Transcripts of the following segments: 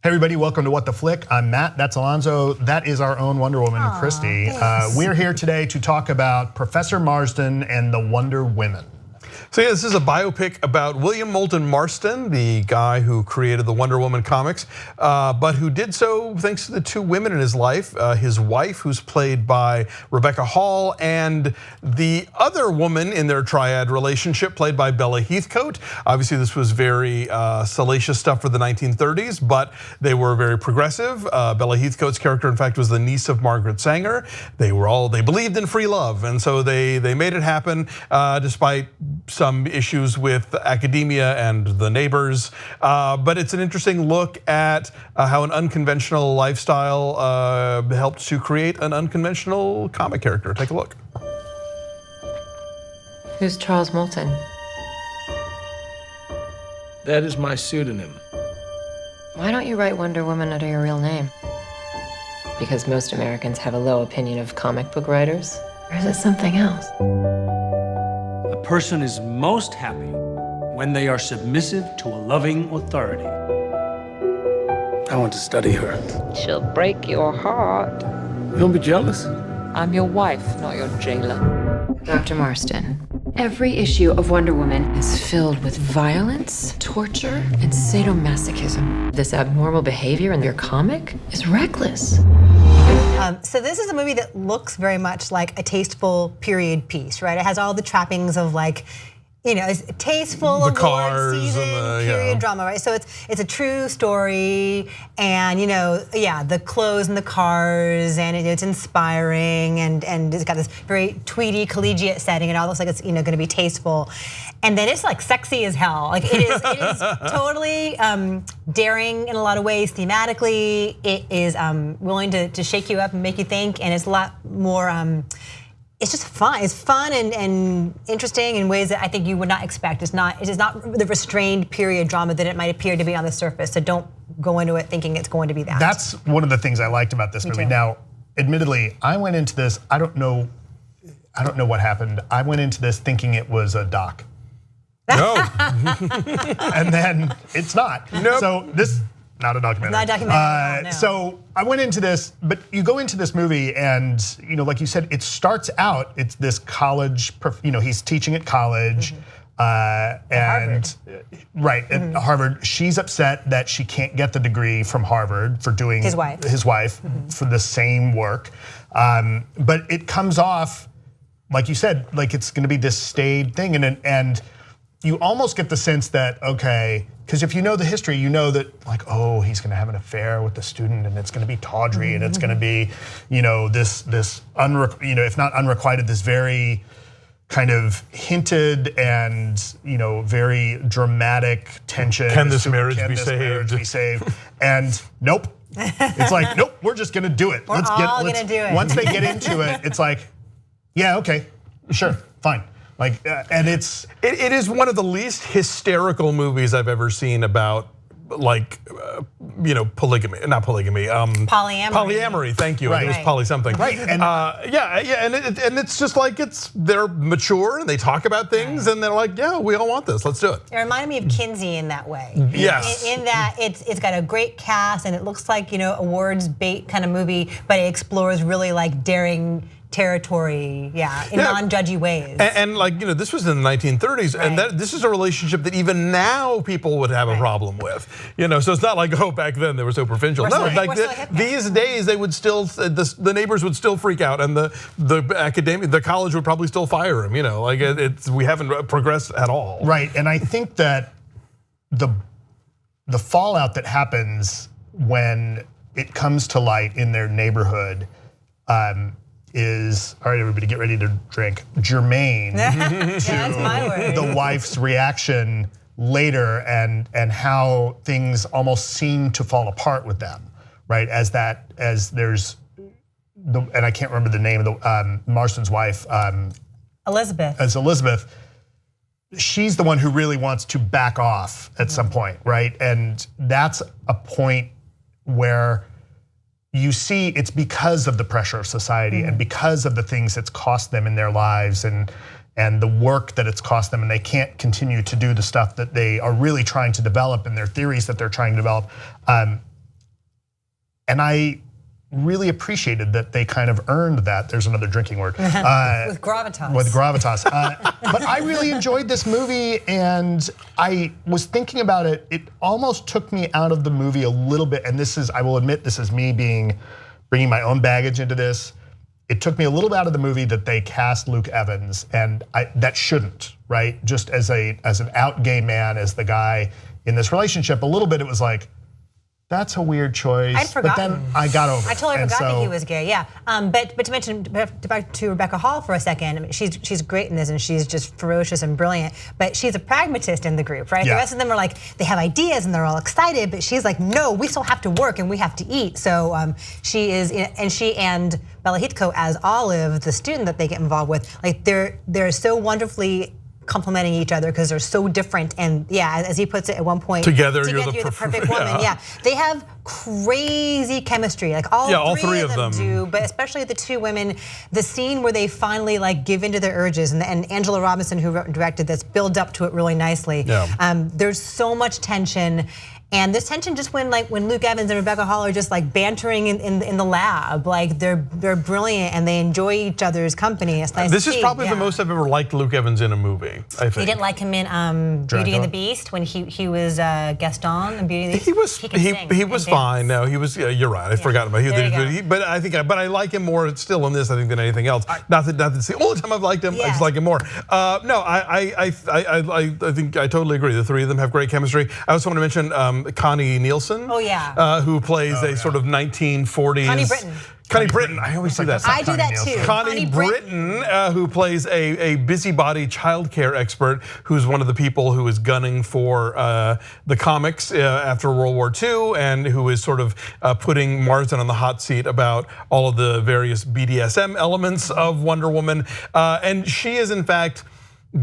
Hey everybody, welcome to What the Flick. I'm Matt, that's Alonzo, that is our own Wonder Woman, Christy. We're here today to talk about Professor Marston and the Wonder Women. So yeah, this is a biopic about William Moulton Marston, the guy who created the Wonder Woman comics, but who did so thanks to the two women in his life, his wife, who's played by Rebecca Hall, and the other woman in their triad relationship, played by Bella Heathcote. Obviously, this was very salacious stuff for the 1930s, but they were very progressive. Bella Heathcote's character, in fact, was the niece of Margaret Sanger. They believed in free love, and so they made it happen despite some issues with academia and the neighbors, but it's an interesting look at how an unconventional lifestyle helped to create an unconventional comic character. Take a look. Who's Charles Moulton? That is my pseudonym. Why don't you write Wonder Woman under your real name? Because most Americans have a low opinion of comic book writers? Or is it something else? A person is most happy when they are submissive to a loving authority. I want to study her. She'll break your heart. Don't be jealous. I'm your wife, not your jailer. Dr. Marston, every issue of Wonder Woman is filled with violence, torture, and sadomasochism. This abnormal behavior in your comic is reckless. So this is a movie that looks very much like a tasteful period piece, right? It has all the trappings of like, it's tasteful, The award cars season, and period drama, right? So it's a true story, and the clothes and the cars, and it's inspiring, and it's got this very tweedy, collegiate setting, and it all looks like it's going to be tasteful, and then it's like sexy as hell. Like it is totally daring in a lot of ways thematically. It is willing to shake you up and make you think, and it's a lot more. It's just fun. It's fun and interesting in ways that I think you would not expect. It is not the restrained period drama that it might appear to be on the surface. So don't go into it thinking it's going to be that. That's one of the things I liked about this movie. Too. Now, admittedly, I went into this, I don't know what happened. I went into this thinking it was a doc. No. And then it's not. Nope. So this, not a documentary. Not a documentary, no. So I went into this, but you go into this movie and, like you said, it starts out, it's this college, he's teaching at college. And right, at Harvard, she's upset that she can't get the degree from Harvard for doing his wife for the same work. But it comes off, like you said, like it's gonna be this staid thing, and you almost get the sense that, okay, because if you know the history, you know that like, oh, he's gonna have an affair with the student, and it's gonna be tawdry, and it's gonna be, this if not unrequited, this very kind of hinted and very dramatic tension. Can this marriage be saved? And nope, it's like nope, we're just gonna do it. We're all gonna do it. Once they get into it, it's like, yeah, okay, sure, fine. Like, and it is one of the least hysterical movies I've ever seen about like, polygamy, not polygamy, polyamory. Thank you. Right. It was poly something. Right. And and it's just like they're mature and they talk about things and they're like, yeah, we all want this. Let's do it. It reminded me of Kinsey in that way. Yes. In that it's got a great cast and it looks like awards bait kind of movie, but it explores really like daring territory, in non-judgy ways. And like, this was in the 1930s, and this is a relationship that even now people would have a problem with. So it's not like, oh, back then they were so provincial. No, like these days they would still, the neighbors would still freak out, and the college would probably still fire him. Like we haven't progressed at all. Right, and I think that the fallout that happens when it comes to light in their neighborhood is, all right, everybody get ready to drink, germane to the wife's reaction later and how things almost seem to fall apart with them, right? As there's, and I can't remember the name of the Marston's wife. Elizabeth. As Elizabeth, she's the one who really wants to back off at some point, right? And that's a point where you see it's because of the pressure of society and because of the things it's cost them in their lives and the work that it's cost them, and they can't continue to do the stuff that they are really trying to develop and their theories that they're trying to develop. And I really appreciated that they kind of earned that. There's another drinking word. With gravitas. With gravitas. But I really enjoyed this movie, and I was thinking about it. It almost took me out of the movie a little bit, and this is, I will admit, this is me bringing my own baggage into this. It took me a little bit out of the movie that they cast Luke Evans, and that shouldn't, right? Just as an out gay man, as the guy in this relationship, a little bit it was like, that's a weird choice. I'd forgotten. But then I got over it. I totally forgot that he was gay, yeah. But to mention, back to Rebecca Hall for a second, I mean, she's great in this and she's just ferocious and brilliant, but she's a pragmatist in the group, right? Yeah. The rest of them are like, they have ideas and they're all excited, but she's like, no, we still have to work and we have to eat. So she and Bella Heathcote as Olive, the student that they get involved with, like they're so wonderfully complementing each other because they're so different, and yeah, as he puts it at one point, together you're the perfect woman. Yeah, they have crazy chemistry, like all three of them do, but especially the two women. The scene where they finally like give into their urges, and Angela Robinson, who wrote and directed this, build up to it really nicely. Yeah. There's so much tension. And this tension just when Luke Evans and Rebecca Hall are just like bantering in the lab, like they're brilliant and they enjoy each other's company. It's nice. This is probably the most I've ever liked Luke Evans in a movie. I think. You didn't like him in Beauty and the Beast when he was Gaston in Beauty and the Beast. He was fine. No, he was. You're right. I forgot about him. But I like him more still in this, I think, than anything else. Not that it's the only time I've liked him. I just like him more. No, I think I totally agree. The three of them have great chemistry. I also want to mention Connie Nielsen. Oh yeah. Who plays a sort of 1940s. Connie Britton. I always do that. I do that too. Connie Britton, who plays a busybody childcare expert, who's one of the people who is gunning for the comics after World War II, and who is sort of putting Marsden on the hot seat about all of the various BDSM elements of Wonder Woman. And she is, in fact,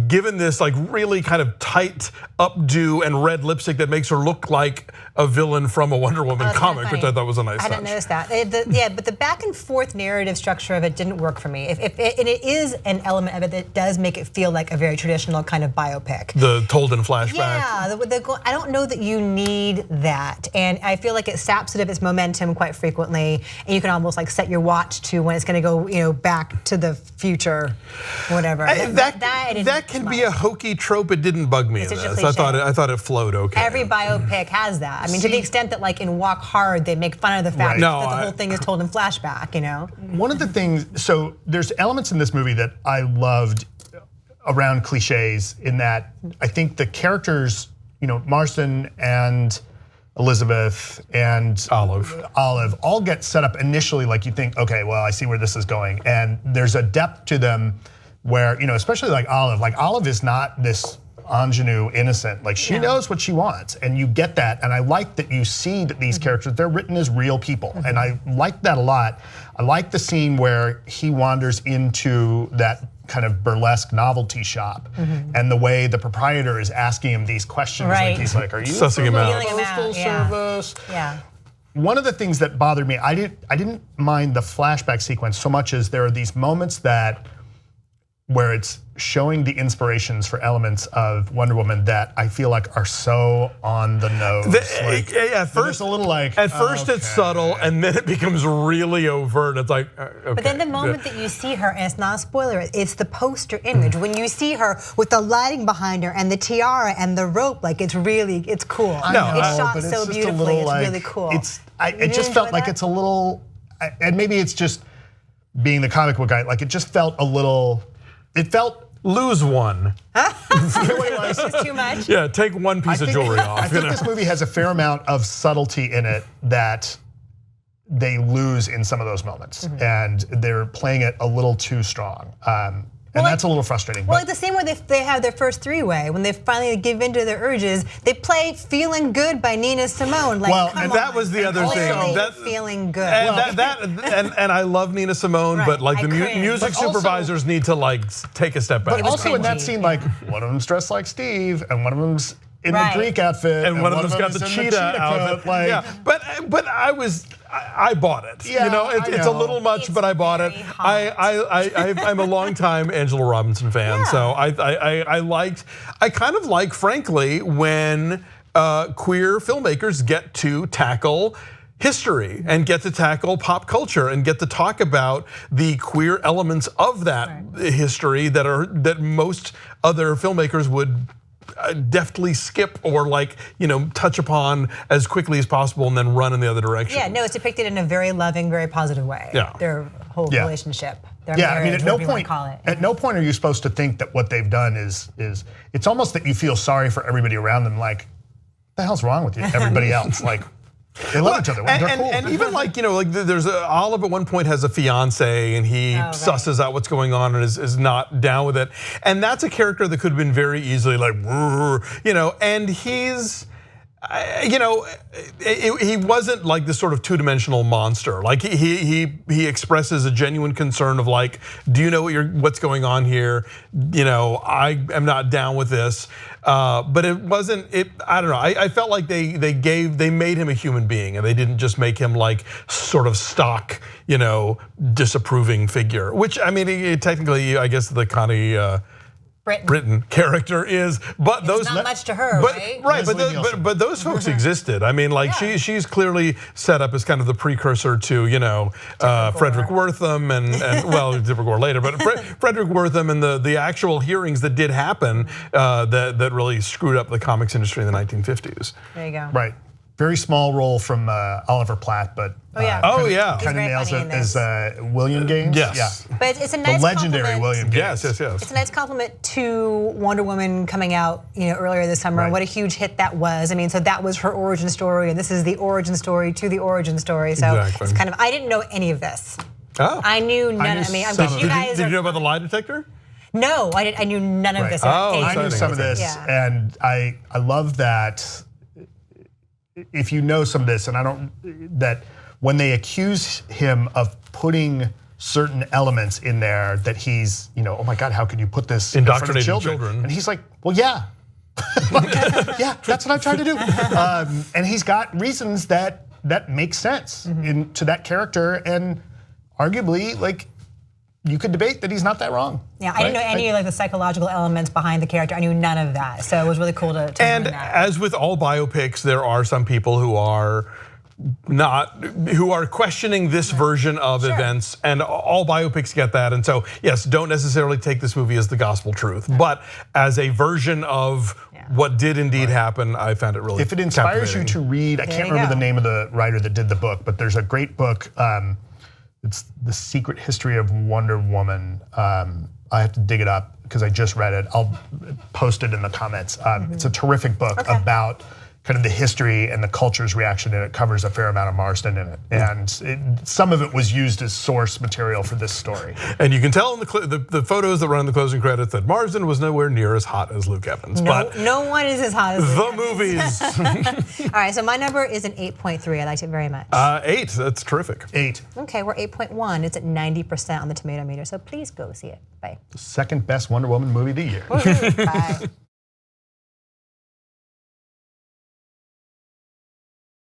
given this like really kind of tight updo and red lipstick that makes her look like a villain from a Wonder Woman comic, which I thought was a nice touch. I didn't notice that. Yeah, but the back and forth narrative structure of it didn't work for me. And it is an element of it that does make it feel like a very traditional kind of biopic. The told in flashback. Yeah, I don't know that you need that. And I feel like it saps it of its momentum quite frequently. And you can almost like set your watch to when it's gonna go, back to the future, whatever. That can be a hokey trope. It didn't bug me in this. I thought it flowed okay. Every biopic has that. I mean, to the extent that like in Walk Hard, they make fun of the fact that the whole thing is told in flashback, One of the things, so there's elements in this movie that I loved around cliches in that I think the characters, Marston and Elizabeth and Olive all get set up initially like you think, okay, well, I see where this is going. And there's a depth to them where, especially like Olive is not this ingenue innocent, like she knows what she wants, and you get that. And I like that you see that these characters, they're written as real people, and I like that a lot. I like the scene where he wanders into that kind of burlesque novelty shop, and the way the proprietor is asking him these questions, like he's like, "Are you sussing him out? Postal service?" Yeah. One of the things that bothered me, I didn't mind the flashback sequence so much as there are these moments where it's showing the inspirations for elements of Wonder Woman that I feel like are so on the nose. At first, a little like. At first, it's subtle, and then it becomes really overt. It's like, okay. But then the moment that you see her, and it's not a spoiler, it's the poster image. When you see her with the lighting behind her and the tiara and the rope, like it's cool. It's shot so beautifully. It's really cool. It just felt like it's a little, and maybe it's just being the comic book guy. Like it just felt a little. It felt lose one. It's too much. Yeah, take one piece of jewelry off. I think this movie has a fair amount of subtlety in it that they lose in some of those moments, and they're playing it a little too strong. And that's a little frustrating. Well, like the same way they have their first three-way, when they finally give in to their urges, they play "Feeling Good" by Nina Simone. Like, and that was the other thing. Feeling good. And I love Nina Simone, but like the music supervisors need to like take a step back. But also in that scene, like one of them's dressed like Steve, and one of them's in the Greek outfit, and one of them's got the cheetah outfit. But I bought it. It's a little much, but I bought it. I'm a longtime Angela Robinson fan, so I kind of like, frankly, when queer filmmakers get to tackle history and get to tackle pop culture and get to talk about the queer elements of that history that most other filmmakers would deftly skip or touch upon as quickly as possible and then run in the other direction. Yeah, no, it's depicted in a very loving, very positive way. Yeah. Their whole relationship. Their Yeah, I mean, marriage, at no whatever you wanna point, call it. at no point are you supposed to think that what they've done is it's almost that you feel sorry for everybody around them. Like, what the hell's wrong with you? Everybody else, like. They love each other. They're cool. And even there's Olive at one point has a fiance and he susses out what's going on and is not down with it. And that's a character that could have been very easily and he's, he wasn't like this sort of two-dimensional monster. Like he expresses a genuine concern of like, do you know what's going on here? I am not down with this. But it wasn't. I don't know. I felt like they made him a human being, and they didn't just make him like sort of stock, disapproving figure. Which I mean, technically, I guess the Connie Britton character is, but those not much to her, right? But those folks existed. I mean, like she's clearly set up as kind of the precursor to Frederick Wortham and well, Tipper Gore later, but Frederick Wortham and the actual hearings that did happen that really screwed up the comics industry in the 1950s. There you go. Right. Very small role from Oliver Platt, but kind of nails it as William Gaines. Yes. Yeah. But it's a nice the legendary compliment. William Gaines. Yes. It's a nice compliment to Wonder Woman coming out, earlier this summer. Right. What a huge hit that was. I mean, so that was her origin story, and this is the origin story to the origin story. So it's kind of, I didn't know any of this. Oh. I knew none. Did you know about the lie detector? No, I knew none of this. I knew some of this, and I love that. If you know some of this, and that when they accuse him of putting certain elements in there, that he's, oh my God, how can you put this in front of children? And he's like, well, yeah, yeah, that's what I tried to do. And he's got reasons that make sense to that character, and arguably, like, you could debate that he's not that wrong. Yeah, I didn't know any of the psychological elements behind the character. I knew none of that, so it was really cool to learn that. And as with all biopics, there are some people who are questioning this version of events, and all biopics get that. And so, yes, don't necessarily take this movie as the gospel truth, but as a version of what did indeed happen, I found it really. If it inspires you to read, I can't remember the name of the writer that did the book, but there's a great book. It's The Secret History of Wonder Woman. I have to dig it up because I just read it. I'll post it in the comments. It's a terrific book about kind of the history and the culture's reaction, and it covers a fair amount of Marston in it. And some of it was used as source material for this story. And you can tell in the photos that run in the closing credits that Marston was nowhere near as hot as Luke Evans. No one is as hot as Luke Evans. Movies. All right, so my number is an 8.3. I liked it very much. 8, that's terrific. 8. Okay, we're 8.1. It's at 90% on the tomato meter, so please go see it. Bye. The second best Wonder Woman movie of the year. Bye.